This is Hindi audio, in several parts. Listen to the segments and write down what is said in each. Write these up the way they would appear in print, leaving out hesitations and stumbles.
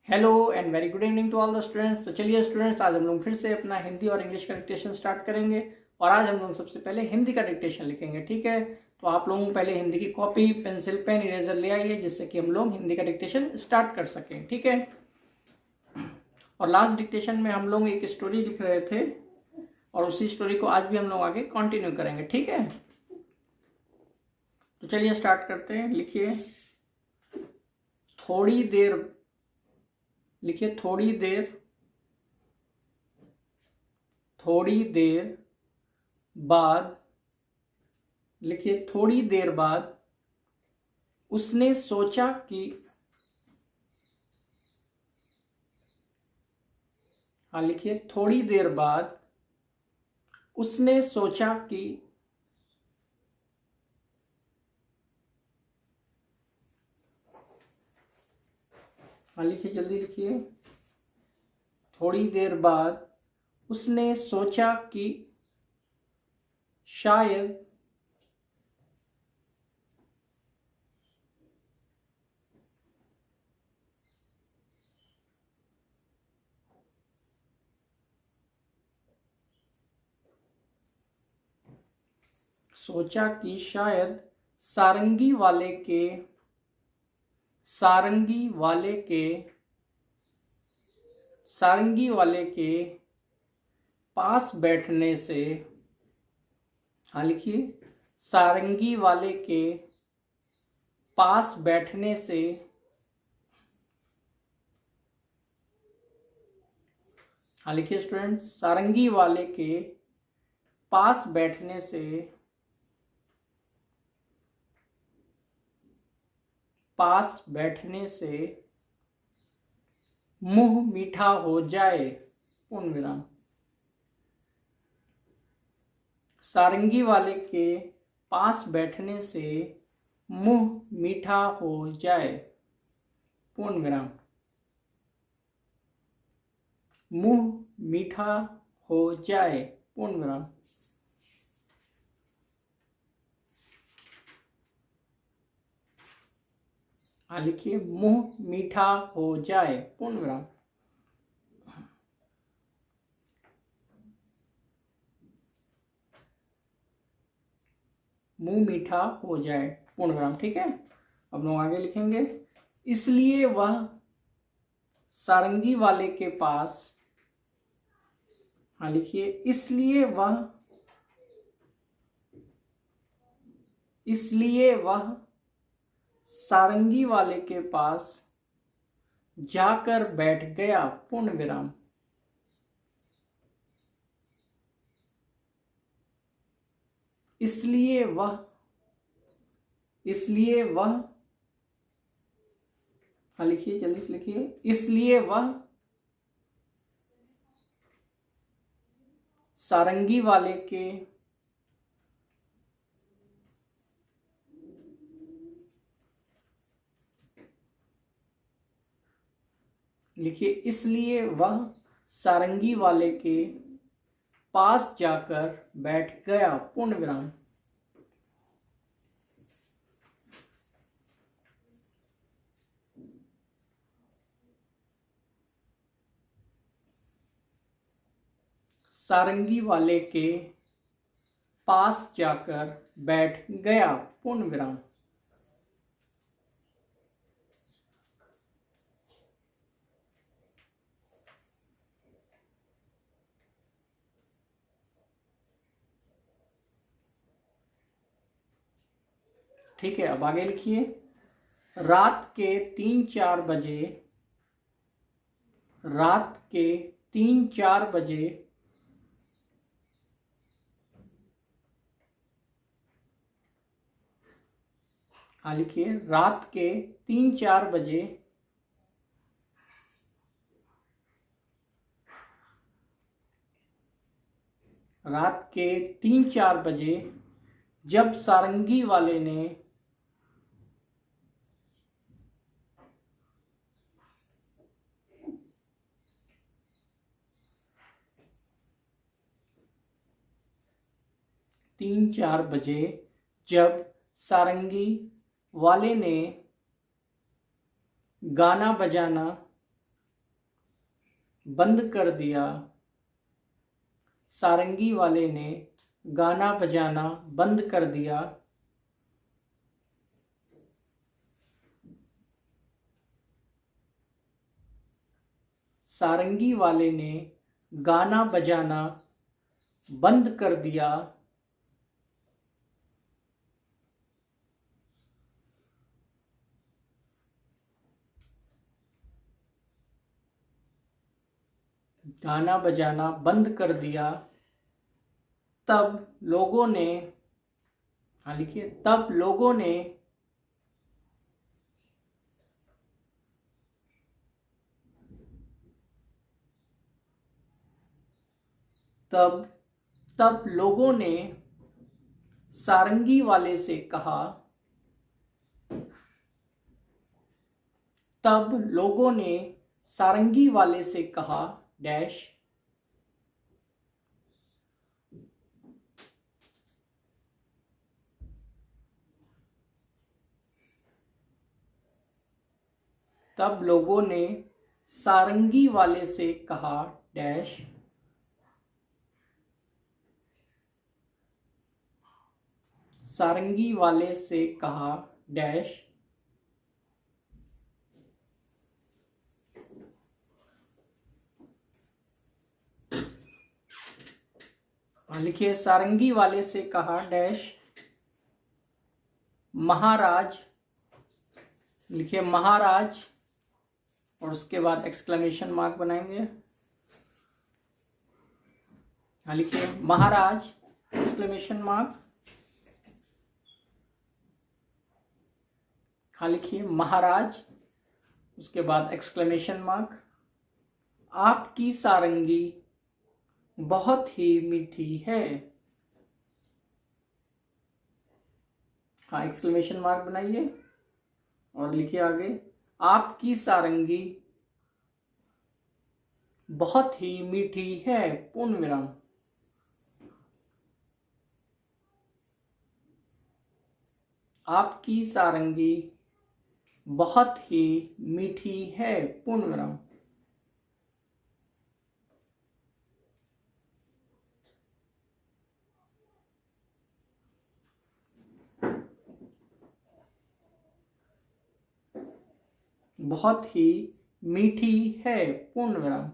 Hello and very good evening to all the students. तो चलिए स्टूडेंट्स, आज हम लोग फिर से अपना हिंदी और इंग्लिश का डिक्टेशन स्टार्ट करेंगे। और आज हम लोग सबसे पहले हिंदी का डिक्टेशन लिखेंगे, ठीक है। तो आप लोगों पहले हिंदी की कॉपी, पेंसिल, पेन, इरेजर ले आइए, जिससे कि हम लोग हिंदी का डिक्टेशन स्टार्ट कर सकें, ठीक है। और लास्ट डिक्टेशन में हम लोग एक स्टोरी लिख रहे थे और उसी स्टोरी को आज भी हम लोग आगे कंटिन्यू करेंगे, ठीक है। तो चलिए स्टार्ट करते हैं। लिखिए थोड़ी देर, लिखिए थोड़ी देर बाद, लिखिए थोड़ी देर बाद उसने सोचा कि, हाँ लिखिए थोड़ी देर बाद उसने सोचा कि, हाँ लिखिए जल्दी लिखिए। थोड़ी देर बाद उसने सोचा कि शायद सारंगी वाले के पास बैठने से, हाँ लिखिए सारंगी वाले के पास बैठने से हाँ लिखिए स्टूडेंट, सारंगी वाले के पास बैठने से मुंह मीठा हो जाए, पूर्ण विराम। सारंगी वाले के पास बैठने से मुंह मीठा हो जाए, पूर्ण विराम। मुंह मीठा हो जाए, पूर्ण विराम। हाँ लिखिए मुंह मीठा हो जाए, पूर्ण विराम। मुंह मीठा हो जाए, पूर्ण विराम, ठीक है। अब लोग आगे लिखेंगे, इसलिए वह सारंगी वाले के पास, हाँ लिखिए इसलिए वह सारंगी वाले के पास जाकर बैठ गया, पूर्ण विराम। इसलिए वह, हाँ लिखिए जल्दी से लिखिए, इसलिए वह सारंगी वाले के लिखिए इसलिए वह सारंगी वाले के पास जाकर बैठ गया, पूर्ण विराम। सारंगी वाले के पास जाकर बैठ गया, पूर्ण विराम। ठीक है, अब आगे लिखिए, रात के 3-4 बजे, रात के 3-4 बजे हाँ लिखिए रात के 3-4 बजे रात के 3-4 बजे जब सारंगी वाले ने तीन चार बजे जब सारंगी वाले ने गाना बजाना बंद कर दिया, सारंगी वाले ने गाना बजाना बंद कर दिया, सारंगी वाले ने गाना बजाना बंद कर दिया, गाना बजाना बंद कर दिया, तब लोगों ने, हाँ लिखिए, तब लोगों ने तब लोगों ने सारंगी वाले से कहा, तब लोगों ने सारंगी वाले से कहा डैश, तब लोगों ने सारंगी वाले से कहा डैश, सारंगी वाले से कहा डैश, लिखिए, सारंगी वाले से कहा डैश महाराज, लिखिए महाराज, और उसके बाद एक्सक्लेमेशन मार्क बनाएंगे, हाँ लिखिए महाराज एक्सक्लेमेशन मार्क, हाँ लिखिए महाराज, उसके बाद एक्सक्लेमेशन मार्क, आपकी सारंगी बहुत ही मीठी है, हाँ एक्सक्लेमेशन मार्क बनाइए और लिखिए आगे, आपकी सारंगी बहुत ही मीठी है, पूर्ण विराम, आपकी सारंगी बहुत ही मीठी है, पूर्ण विराम। बहुत ही मीठी है, पूर्ण विराम।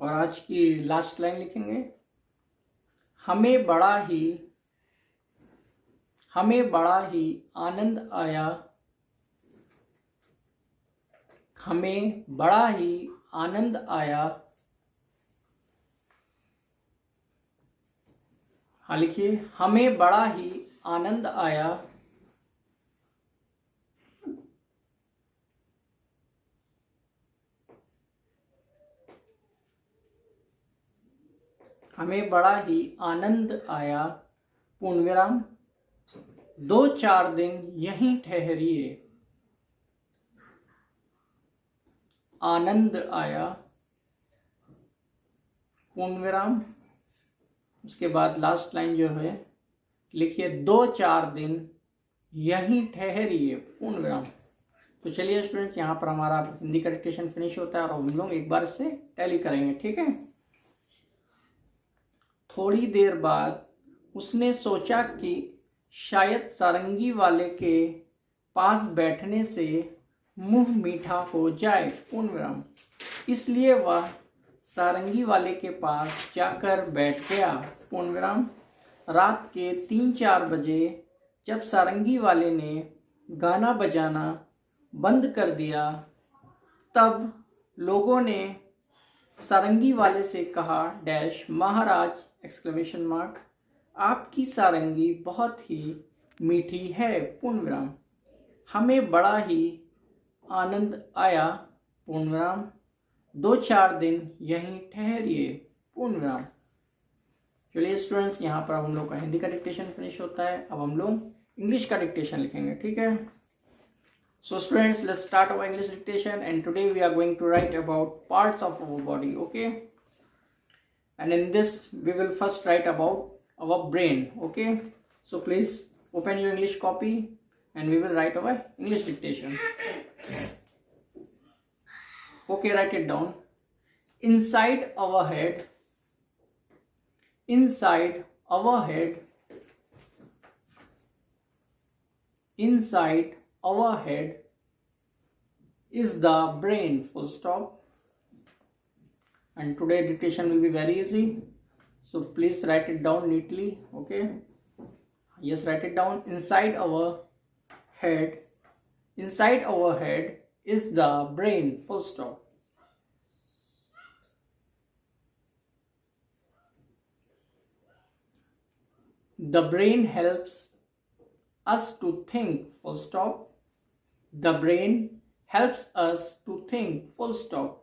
और आज की लास्ट लाइन लिखेंगे, हमें बड़ा ही आनंद आया, हमें बड़ा ही आनंद आया, हाँ लिखिए, हमें बड़ा ही आनंद आया, हमें बड़ा ही आनंद आया, पूर्ण विराम। 2-4 दिन यहीं ठहरिए, आनंद आया, पूर्ण विराम। उसके बाद लास्ट लाइन जो है लिखिए, 2-4 दिन यहीं ठहरिए, पूर्ण विराम। तो चलिए स्टूडेंट्स, यहाँ पर हमारा हिंदी का डिक्टेशन फिनिश होता है और हम लोग एक बार इससे टैली करेंगे, ठीक है। थोड़ी देर बाद उसने सोचा कि शायद सारंगी वाले के पास बैठने से मुंह मीठा हो जाए, पूर्ण विराम। इसलिए वह सारंगी वाले के पास जाकर बैठ गया, पूर्ण विराम। रात के 3-4 बजे जब सारंगी वाले ने गाना बजाना बंद कर दिया, तब लोगों ने सारंगी वाले से कहा डैश महाराज एक्सक्लेमेशन मार्क, आपकी सारंगी बहुत ही मीठी है, पूर्ण विराम। हमें बड़ा ही आनंद आया, पूर्ण विराम। 2-4 दिन यहीं ठहरिए, पूर्ण विराम। चलिए स्टूडेंट्स, यहाँ पर हम लोग का हिंदी का डिक्टेशन फिनिश होता है। अब हम लोग इंग्लिश का डिक्टेशन लिखेंगे, ठीक है। So students, let's start our English dictation, and today we are going to write about parts of our body, okay? And in this we will first write about our brain, okay? So please open your English copy and we will write our English dictation. Okay, write it down. Inside our head, inside our head, inside our head is the brain, full stop. And today dictation will be very easy, so please write it down neatly. Okay, yes, write it down. Inside our head, inside our head is the brain, full stop. The brain helps us to think, full stop. The brain helps us to think, full stop.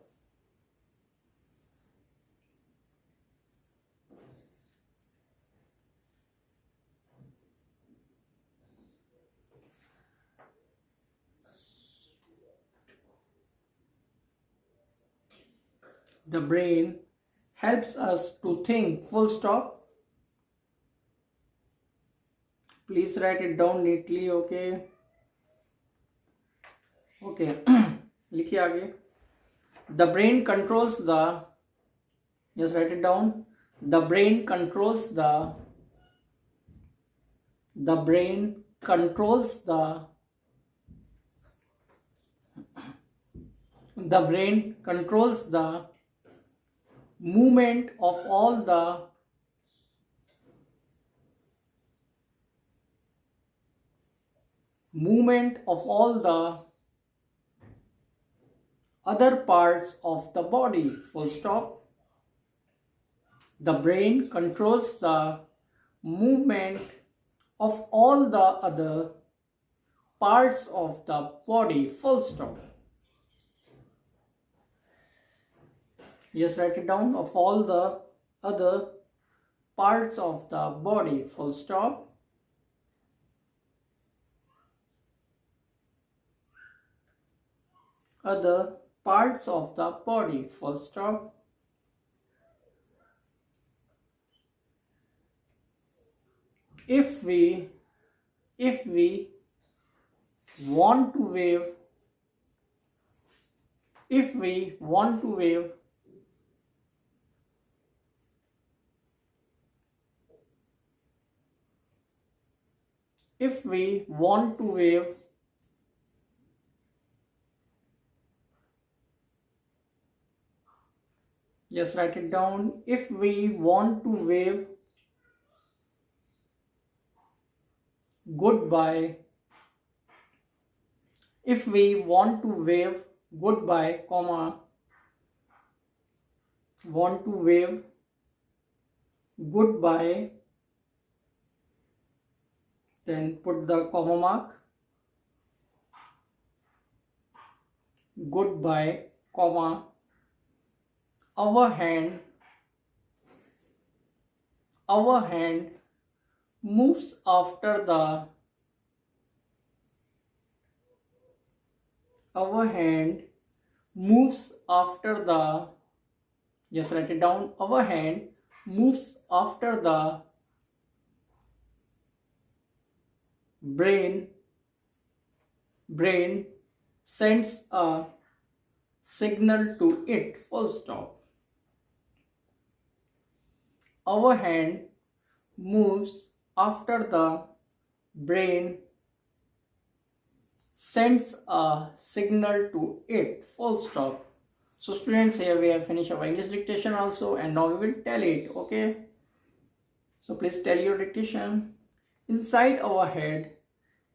The brain helps us to think, full stop. Please write it down neatly. Okay, okay. लिखिए आगे. The brain controls the, just write it down. The brain controls the brain controls the brain controls the movement of all the other parts of the body, full stop. The brain controls the movement of all the other parts of the body, full stop. Yes, write it down. Of all the other parts of the body, full stop. Other parts of the body, full stop. If we want to wave, if we want to wave, if we want to wave, just write it down. If we want to wave goodbye, if we want to wave goodbye, comma, want to wave goodbye, then put the comma mark, goodbye, comma, our hand moves after the, our hand moves after the, just write it down. Our hand moves after the brain sends a signal to it, full stop. Our hand moves after the brain sends a signal to it, full stop. So students, here we have finished our English dictation also, and now we will tell it. Okay, so please tell your dictation. Inside our head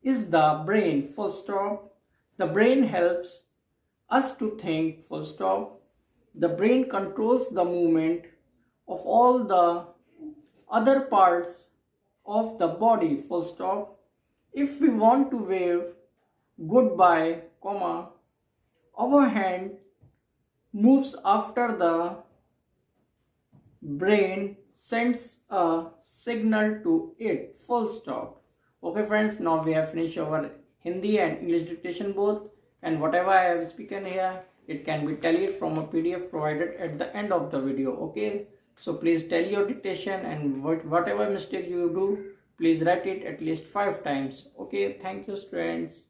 is the brain, full stop. The brain helps us to think, full stop. The brain controls the movement of all the other parts of the body, full stop. If we want to wave goodbye, comma, our hand moves after the brain sends a signal to it, full stop. Okay friends, now we have finished our Hindi and English dictation both, and whatever I have spoken here, it can be tallied from a PDF provided at the end of the video. Okay, so please tell your dictation, and whatever mistakes you do, please write it at least 5 times. Okay, thank you students.